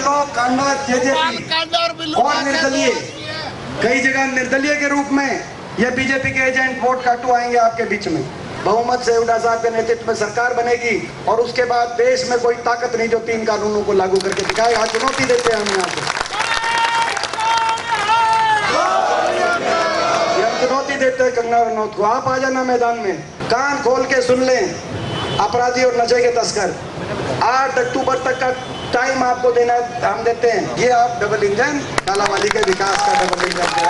इनेलो, Kanda, JJP और निर्दलीय, कई जगह निर्दलीय के रूप में ये बीजेपी के एजेंट वोट काटू आएंगे आपके बीच में। बहुमत से हुड्डा साहब के नेतृत्व में सरकार बनेगी और उसके बाद देश में कोई ताकत नहीं जो 3 कानूनों को लागू करके दिखाए। आज चुनौती देते हैं हम यहाँ से, चुनौती देते हैं कंगना रनौत को। आप आ जाना मैदान में, कान खोल के सुन लें। अपराधी और नशे के तस्कर 8 अक्टूबर तक का टाइम आपको देना हम देते हैं। ये आप डबल इंजन कालावाली के विकास का डबल इंजन है।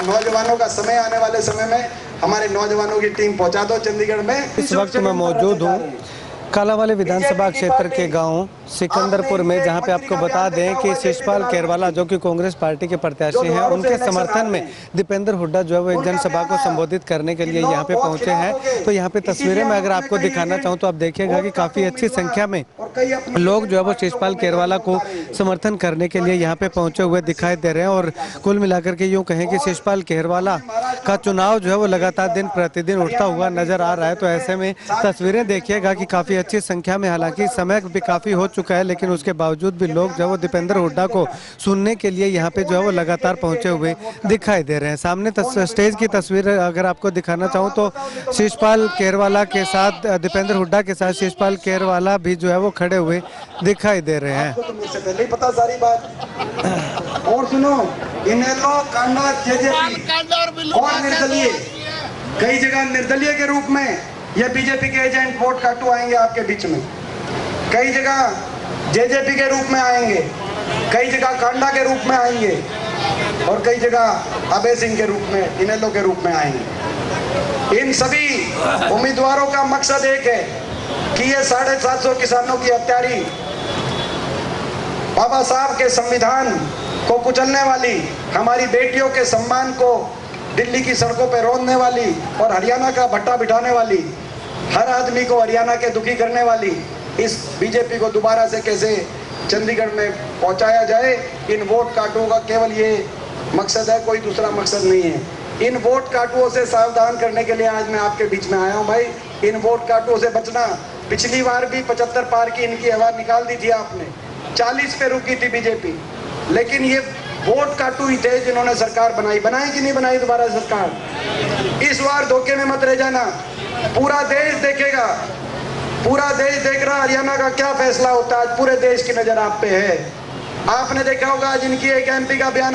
नौजवानों का समय आने वाले समय में हमारे नौजवानों की टीम पहुंचा दो चंडीगढ़ में। इस वक्त मैं मौजूद हूँ कालावाली विधानसभा क्षेत्र के गांव सिकंदरपुर में, जहां पे आपको बता दें कि शिषपाल केरवाला जो कि कांग्रेस पार्टी के प्रत्याशी हैं, उनके समर्थन में दीपेंद्र हुड्डा जो है वो एक जनसभा को संबोधित करने के लिए यहां पे पहुंचे हैं। तो यहां पे तस्वीरें में अगर आपको दिखाना चाहूं तो आप देखिएगा कि काफी अच्छी संख्या में लोग जो है वो शिषपाल केरवाला को समर्थन करने के लिए यहाँ पे पहुंचे हुए दिखाई दे रहे हैं। और कुल मिलाकर के यूँ कहें कि शिषपाल केरवाला का चुनाव जो है वो लगातार दिन प्रतिदिन उठता हुआ नजर आ रहा है। तो ऐसे में तस्वीरें देखिएगा कि काफी अच्छी संख्या में, हालांकि समय भी काफी हो चुका है, लेकिन उसके बावजूद भी लोग जो है वो दीपेंद्र हुड्डा को सुनने के लिए यहाँ पे जो है वो लगातार पहुंचे हुए दिखाई दे रहे हैं। सामने स्टेज की तस्वीर अगर आपको दिखाना चाहूँ तो शिषपाल केरवाला के साथ, दीपेंद्र हुड्डा के साथ शिषपाल केरवाला भी जो है वो खड़े हुए दिखाई दे रहे हैं। पहले पता सारी बात। और सुनो, इनेलो, कांडा, जेजेपी और निर्दलीय, कई जगह निर्दलीय के रूप में ये बीजेपी के एजेंट वोट काटू आएंगे आपके बीच में। कई जगह जेजेपी के रूप में आएंगे, कई जगह कांडा के रूप में आएंगे और कई जगह अभय सिंह के रूप में, इनेलो के रूप में आएंगे। इन सभी उम्मीदवारों का मकसद एक है कि ये 750 किसानों की हत्यारी, बाबा साहब के संविधान को कुचलने वाली, हमारी बेटियों के सम्मान को दिल्ली की सड़कों पर रोंदने वाली और हरियाणा का भट्टा बिठाने वाली, हर आदमी को हरियाणा के दुखी करने वाली इस बीजेपी को दोबारा से कैसे चंडीगढ़ में पहुंचाया जाए, इन वोट काटुओं का केवल ये मकसद है, कोई दूसरा मकसद नहीं है। इन वोट काटुओं से सावधान करने के लिए आज मैं आपके बीच में आया हूं भाई। इन वोट काटुओं से बचना। पिछली बार भी 75 पार की इनकी हवा निकाल दी थी आपने, 40 पे रुकी थी बीजेपी, लेकिन ये वोट काटू ही थे जिन्होंने सरकार बनाई कि नहीं बनाई दोबारा सरकार। इस बार धोखे में मत रह जाना, पूरा देश देखेगा, पूरा देश देख रहा हरियाणा का क्या फैसला होता है। आज पूरे देश की नजर आप पे है। आपने देखा होगा आज इनकी एक एमपी का बयान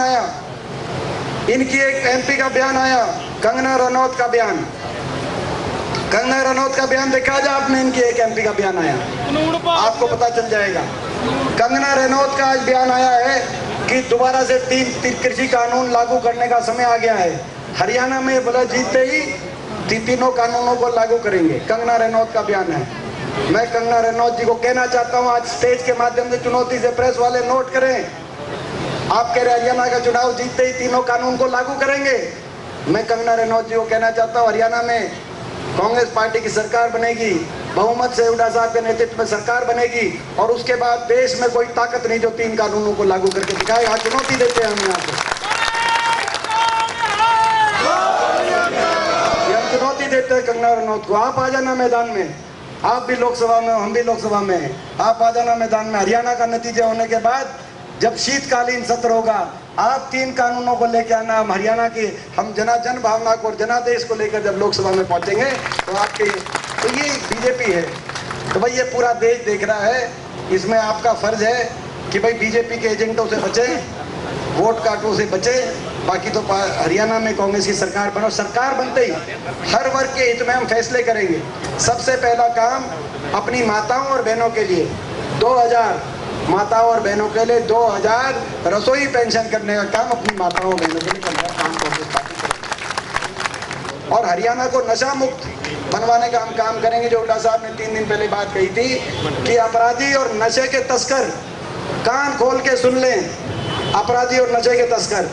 आया, कंगना रनौत का बयान। कंगना रनौत का बयान देखा जाए आपने, इनकी एक एमपी का बयान आया, आपको पता चल जाएगा। कंगना रनौत का आज बयान आया है कि दोबारा से 3 कृषि कानून लागू करने का समय आ गया है। हरियाणा में बोला जीतते ही तीनों कानूनों को लागू करेंगे। कंगना रनौत का बयान है। मैं कंगना रनौत जी को कहना चाहता हूं, आज स्टेज के माध्यम से चुनौती से, प्रेस वाले नोट करें, आप कह रहे हरियाणा का चुनाव जीतते ही तीनों कानून को लागू करेंगे। मैं कंगना रनौत जी को कहना चाहता हूँ, हरियाणा में कांग्रेस पार्टी की सरकार बनेगी, बहुमत से हुड्डा साहब के नेतृत्व में सरकार बनेगी और उसके बाद देश में कोई ताकत नहीं जो 3 कानूनों को लागू करके दिखाए। आज चुनौती देते हैं हम यहाँ से, हम चुनौती देते हैं कंगना रनौत को। आप आ जाना मैदान में, आप भी लोकसभा में हो, हम भी लोकसभा में हैं। आप आ जाना मैदान में। हरियाणा का नतीजा होने के बाद जब शीतकालीन सत्र होगा, आप 3 कानूनों को लेकर आना। हम हरियाणा की, हम जन भावना को और जनादेश को लेकर जब लोकसभा में पहुंचेंगे तो आपके, तो ये बीजेपी है। तो भाई ये पूरा देश देख रहा है, इसमें आपका फर्ज है कि भाई बीजेपी के एजेंटों से बचे, वोट काटों से बचे। बाकी तो हरियाणा में कांग्रेस की सरकार बनो, सरकार बनते ही हर वर्ग के हित में हम फैसले करेंगे। सबसे पहला काम अपनी माताओं और बहनों के लिए 2000 माताओं और बहनों के लिए 2000 रसोई पेंशन करने का काम अपनी माताओं और बहनों के लिए करने का काम कांग्रेस पार्टी करेगी। और हरियाणा को नशा मुक्त बनवाने का हम काम करेंगे। जो हुड्डा साहब ने 3 दिन पहले बात कही थी कि अपराधी और नशे के तस्कर, कान खोल के सुन लें, अपराधी और नशे के तस्कर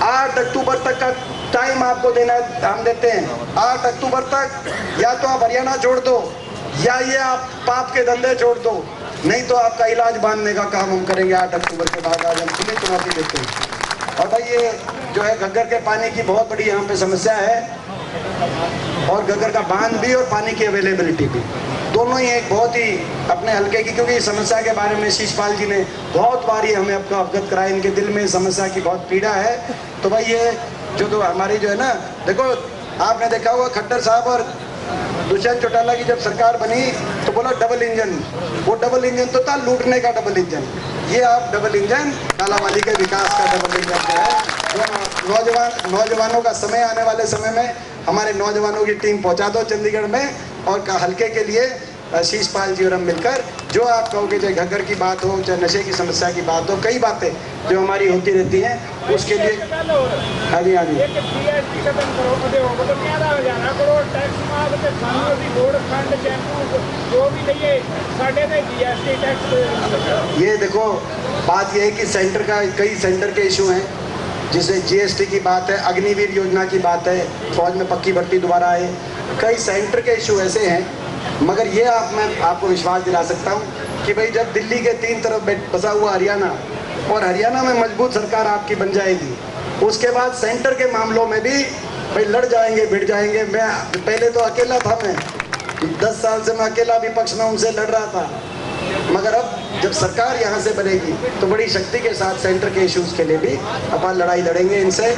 8 अक्टूबर तक का टाइम आपको देना हम देते हैं। 8 अक्टूबर तक या तो आप हरियाणा छोड़ दो या ये आप पाप के धंधे छोड़ दो, नहीं तो आपका इलाज बांधने का काम हम करेंगे 8 अक्टूबर के बाद। आज हम खुली चुनौती देते हैं। और भाई ये जो है घग्गर के पानी की बहुत बड़ी यहाँ पे समस्या है, और घग्गर का बांध भी और पानी की अवेलेबिलिटी भी। दोनों ही एक बहुत ही अपने हल्के की, क्योंकि इस समस्या के बारे में शीशपाल जी ने बहुत बार ये हमें आपको अवगत कराया, इनके दिल में समस्या की बहुत पीड़ा है। तो भाई ये जो तो हमारी जो है ना, देखो आपने देखा होगा खट्टर साहब और दुष्यंत चौटाला की जब सरकार बनी तो बोला डबल इंजन, वो डबल इंजन तो था लूटने का डबल इंजन, ये आप डबल इंजन कालावाली के विकास का डबल इंजन जो है, जो नौजवानों का समय आने वाले समय में हमारे नौजवानों की टीम पहुंचा दो चंडीगढ़ में, और हल्के के लिए शीशपाल जी और हम मिलकर जो आप कहोगे, चाहे घग्गर की बात हो, चाहे नशे की समस्या की बात हो, कई बातें जो हमारी होती रहती हैं, उसके लिए हाँ जी हाँ जी ये देखो बात यह है कि सेंटर का कई सेंटर के इशू हैं, जैसे जीएसटी की बात है, अग्निवीर योजना की बात है, फौज में पक्की भर्ती दोबारा आए, कई सेंटर के इशू ऐसे हैं। मगर ये मैं आपको विश्वास दिला सकता हूँ कि भाई जब दिल्ली के 3 तरफ बसा हुआ हरियाणा, और हरियाणा में मजबूत सरकार आपकी बन जाएगी, उसके बाद सेंटर के मामलों में भी भाई लड़ जाएंगे, भिड़ जाएंगे। मैं पहले तो अकेला था, मैं 10 साल से मैं अकेला विपक्ष में उनसे लड़ रहा था, मगर अब जब सरकार यहाँ से बनेगी तो बड़ी शक्ति के साथ सेंटर के इश्यूज के लिए भी अपन लड़ाई लड़ेंगे इनसे।